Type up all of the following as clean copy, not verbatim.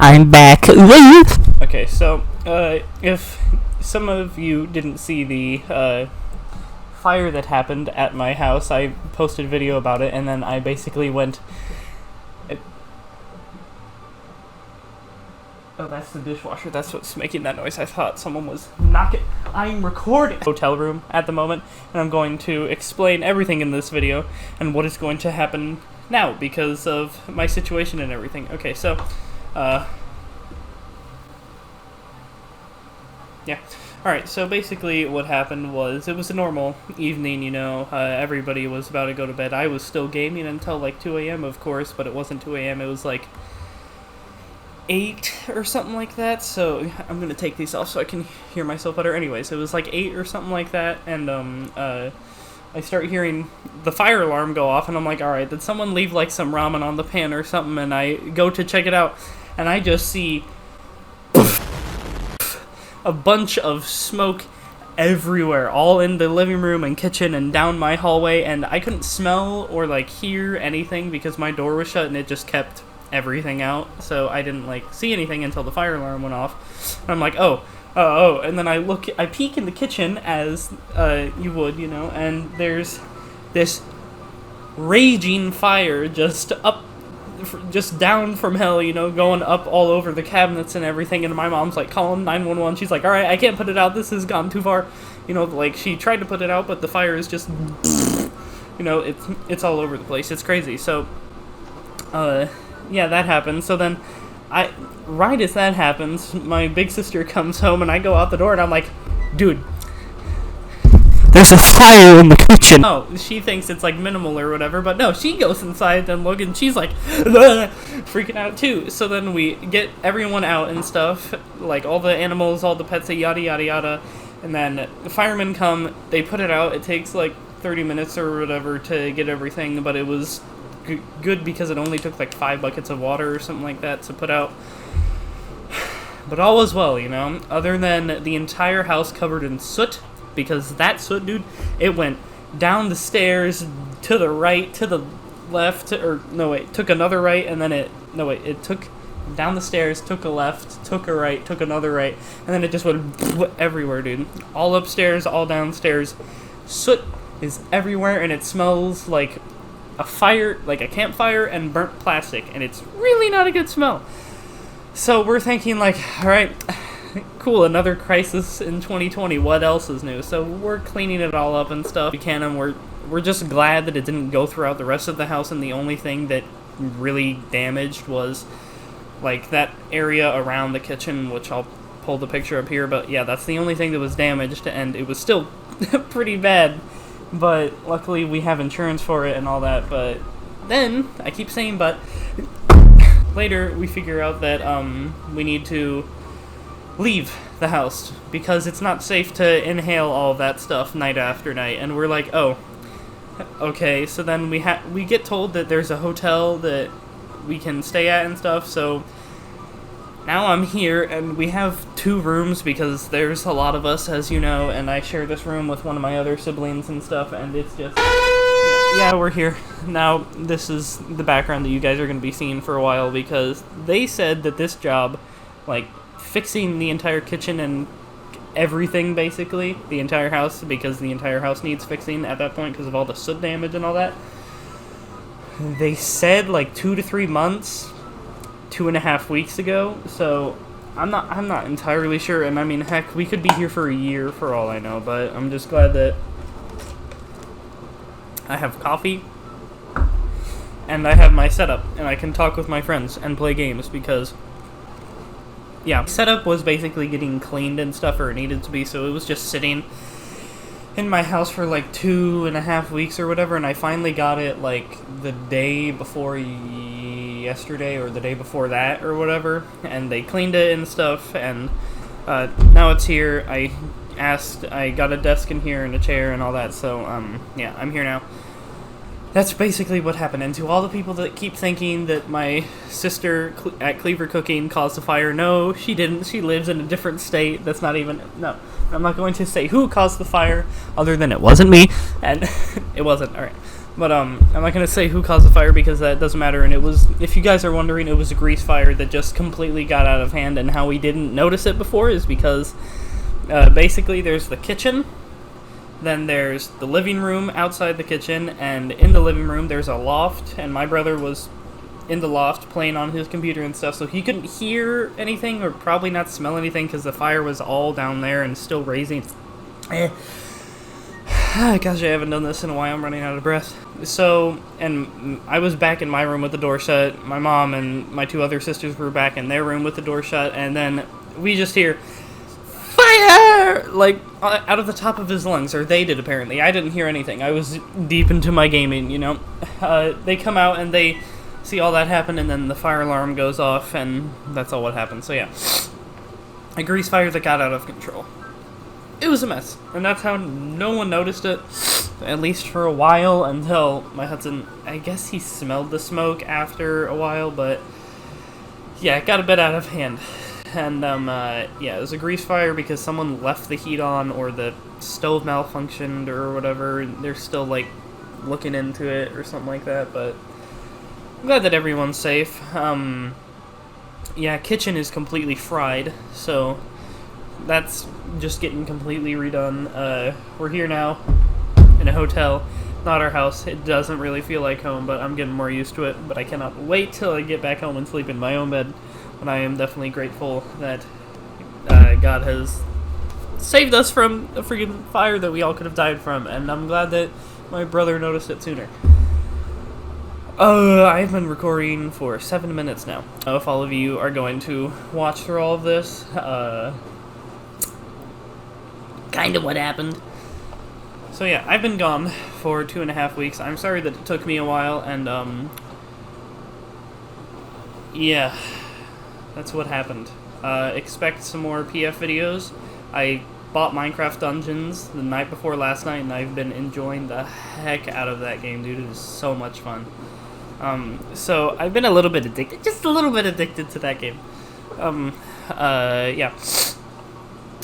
I'm back. Okay, so, if some of you didn't see the, fire that happened at my house, I posted a video about it, and then I basically went... Oh, that's the dishwasher. That's what's making that noise. I thought someone was knocking... I'm recording! Hotel room at the moment, and I'm going to explain everything in this video, and what is going to happen now, because of my situation and everything. Okay, so, yeah. Alright, so basically what happened was, it was a normal evening, you know, everybody was about to go to bed. I was still gaming until like 2 a.m. of course, but it wasn't 2 a.m., it was like 8 or something like that, so I'm gonna take these off so I can hear myself better. Anyways, it was like 8 or something like that, and I start hearing the fire alarm go off, and I'm like, alright, did someone leave like some ramen on the pan or something? And I go to check it out, and I just see a bunch of smoke everywhere, all in the living room and kitchen and down my hallway, and I couldn't smell or like hear anything because my door was shut and it just kept everything out, so I didn't like see anything until the fire alarm went off. And I'm like, oh, and then I peek in the kitchen as you would, you know, and there's this raging fire just down from hell, you know, going up all over the cabinets and everything, and my mom's like calling 911. She's like, alright, I can't put it out, this has gone too far, you know, like she tried to put it out, but the fire is just, you know, it's all over the place. It's crazy. So yeah, that happens. So then right as that happens, my big sister comes home, and I go out the door, and I'm like, dude, There's a fire in the kitchen. oh, she thinks it's like minimal or whatever, but no, she goes inside and look, and she's like freaking out too. So then we get everyone out and stuff, like all the animals, all the pets, yada yada yada, and then the firemen come, they put it out. It takes like 30 minutes or whatever to get everything, but it was good because it only took like 5 buckets of water or something like that to put out. But all was well, you know, other than the entire house covered in soot, because that soot, dude, it went down the stairs, to the right, to the left, or no wait, took another right, and then it took down the stairs, took a left, took a right, took another right, and then it just went everywhere, dude. All upstairs, all downstairs. Soot is everywhere, and it smells like a fire, like a campfire and burnt plastic, and it's really not a good smell. So we're thinking like, alright, cool, another crisis in 2020, what else is new? So we're cleaning it all up and stuff we can, and we're just glad that it didn't go throughout the rest of the house, and the only thing that really damaged was like that area around the kitchen, which I'll pull the picture up here, but yeah, that's the only thing that was damaged, and it was still pretty bad. But luckily we have insurance for it and all that. But then, I keep saying but, later we figure out that we need to leave the house because it's not safe to inhale all that stuff night after night. And we're like, oh, okay. So then we get told that there's a hotel that we can stay at and stuff. So now I'm here, and we have 2 rooms because there's a lot of us, as you know, and I share this room with one of my other siblings and stuff, and it's just... Yeah, we're here. Now, this is the background that you guys are going to be seeing for a while, because they said that this job, like, fixing the entire kitchen and everything, basically, the entire house, because the entire house needs fixing at that point because of all the soot damage and all that, they said, like, 2 to 3 months... 2.5 weeks ago, so I'm not entirely sure, and I mean, heck, we could be here for a year for all I know, but I'm just glad that I have coffee, and I have my setup, and I can talk with my friends and play games, because, yeah, setup was basically getting cleaned and stuff, or it needed to be, so it was just sitting in my house for like 2.5 weeks or whatever, and I finally got it like the day before yesterday or the day before that or whatever, and they cleaned it and stuff, and now it's here. I got a desk in here and a chair and all that, so yeah, I'm here now. That's basically what happened. And to all the people that keep thinking that my sister at Cleaver Cooking caused the fire, no, she didn't. She lives in a different state. That's not even... No, I'm not going to say who caused the fire, other than it wasn't me, and it wasn't. Alright, But I'm not gonna say who caused the fire because that doesn't matter. And it was, if you guys are wondering, it was a grease fire that just completely got out of hand. And how we didn't notice it before is because basically there's the kitchen, then there's the living room outside the kitchen, and in the living room there's a loft. And my brother was in the loft playing on his computer and stuff, so he couldn't hear anything or probably not smell anything because the fire was all down there and still raising. Gosh, I haven't done this in a while. I'm running out of breath. So, and I was back in my room with the door shut. My mom and my two other sisters were back in their room with the door shut, and then we just hear fire, like, out of the top of his lungs, or they did apparently. I didn't hear anything. I was deep into my gaming, you know. They come out and they see all that happen, and then the fire alarm goes off, and that's all what happened. So yeah, a grease fire that got out of control. It was a mess, and that's how no one noticed it, at least for a while, until my husband, I guess he smelled the smoke after a while, but yeah, it got a bit out of hand. And yeah, it was a grease fire because someone left the heat on, or the stove malfunctioned or whatever. They're still like looking into it or something like that, but I'm glad that everyone's safe. Yeah, kitchen is completely fried, so that's just getting completely redone. We're here now in a hotel, not our house. It doesn't really feel like home, but I'm getting more used to it. But I cannot wait till I get back home and sleep in my own bed. And I am definitely grateful that God has saved us from a freaking fire that we all could have died from. And I'm glad that my brother noticed it sooner. I've been recording for 7 minutes now. If all of you are going to watch through all of this, kind of what happened. So yeah, I've been gone for 2.5 weeks. I'm sorry that it took me a while, and yeah, that's what happened. Expect some more PF videos. I bought Minecraft Dungeons the night before last night, and I've been enjoying the heck out of that game, dude. It is so much fun. So I've been a little bit addicted, just a little bit addicted to that game. Yeah.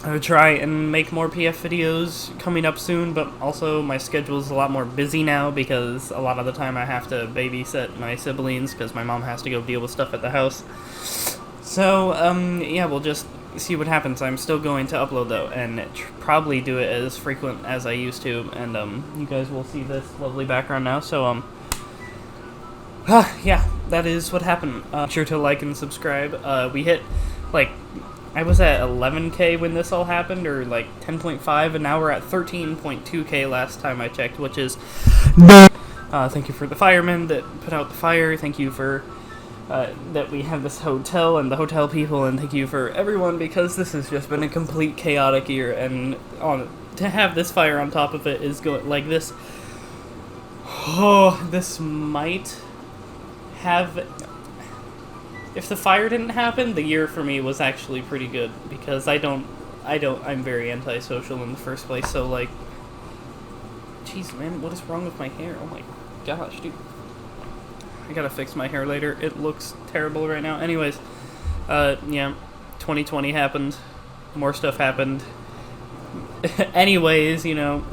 I would try and make more PF videos coming up soon, but also my schedule is a lot more busy now because a lot of the time I have to babysit my siblings because my mom has to go deal with stuff at the house. So, yeah, we'll just see what happens. I'm still going to upload, though, and probably do it as frequent as I used to, and, you guys will see this lovely background now, so, yeah, that is what happened. Make sure to like and subscribe. We hit, like, I was at 11K when this all happened, or like 10.5, and now we're at 13.2K last time I checked, which is thank you for the firemen that put out the fire, thank you for that we have this hotel and the hotel people, and thank you for everyone, because this has just been a complete chaotic year, and to have this fire on top of it is going like this. Oh, this might have... If the fire didn't happen, the year for me was actually pretty good, because I'm very antisocial in the first place, so, like, jeez, man, what is wrong with my hair? Oh my gosh, dude. I gotta fix my hair later. It looks terrible right now. Anyways, yeah, 2020 happened. More stuff happened. Anyways, you know,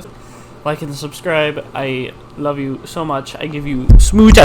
like and subscribe. I love you so much. I give you smooch.